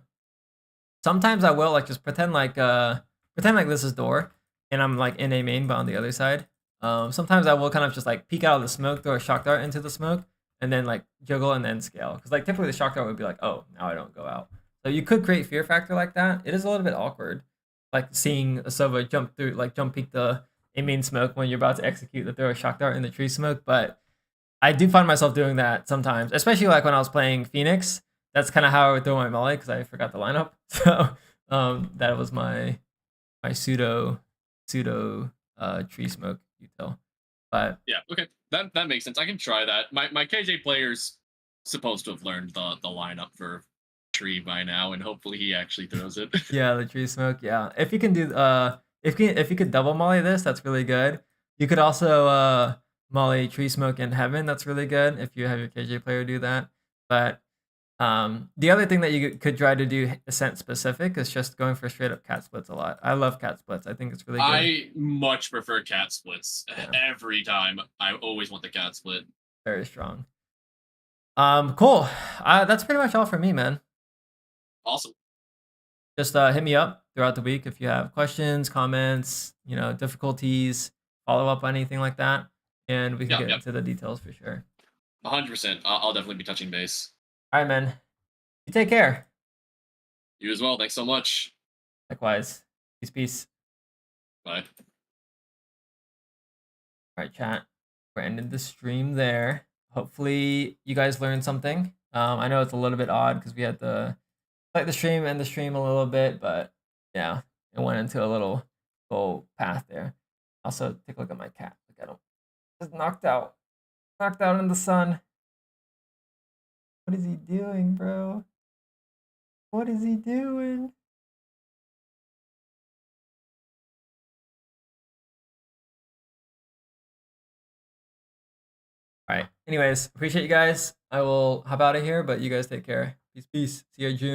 Sometimes I will like just pretend like this is door and I'm like in a main but on the other side. Sometimes I will kind of just like peek out of the smoke, throw a shock dart into the smoke, and then like juggle and then scale. Because like typically the shock dart would be like, oh, now I don't go out. So you could create fear factor like that. It is a little bit awkward, like seeing a Sova jump through, like jump peek the a main smoke when you're about to execute the throw a shock dart in the tree smoke. But I do find myself doing that sometimes, especially like when I was playing Phoenix. That's kind of how I would throw my melee because I forgot the lineup. So that was my pseudo tree smoke util. But Yeah, okay, that makes sense. I can try that. My KJ player's supposed to have learned the lineup for tree by now, and hopefully he actually throws it. yeah, the tree smoke. Yeah, if you can do if you could double molly this, that's really good. You could also molly tree smoke in heaven. That's really good if you have your KJ player do that. But the other thing that you could try to do Ascent specific is just going for straight up cat splits a lot. I love cat splits. I think it's really good. I much prefer cat splits every time. I always want the cat split. Very strong. Cool. That's pretty much all for me, man. Awesome. Just hit me up throughout the week if you have questions, comments, difficulties, follow up on anything like that, and we can get into the details for sure. 100%. I'll definitely be touching base. All right, man. You take care. You as well. Thanks so much. Likewise. Peace. Bye. All right, chat. We're ending the stream there. Hopefully, you guys learned something. I know it's a little bit odd because we had to like the stream and the stream a little bit, but yeah, it went into a little path there. Also, take a look at my cat. Look at him. Just knocked out in the sun. What is he doing, bro? What is he doing? All right. Anyways, appreciate you guys. I will hop out of here, but you guys take care. Peace. See you June.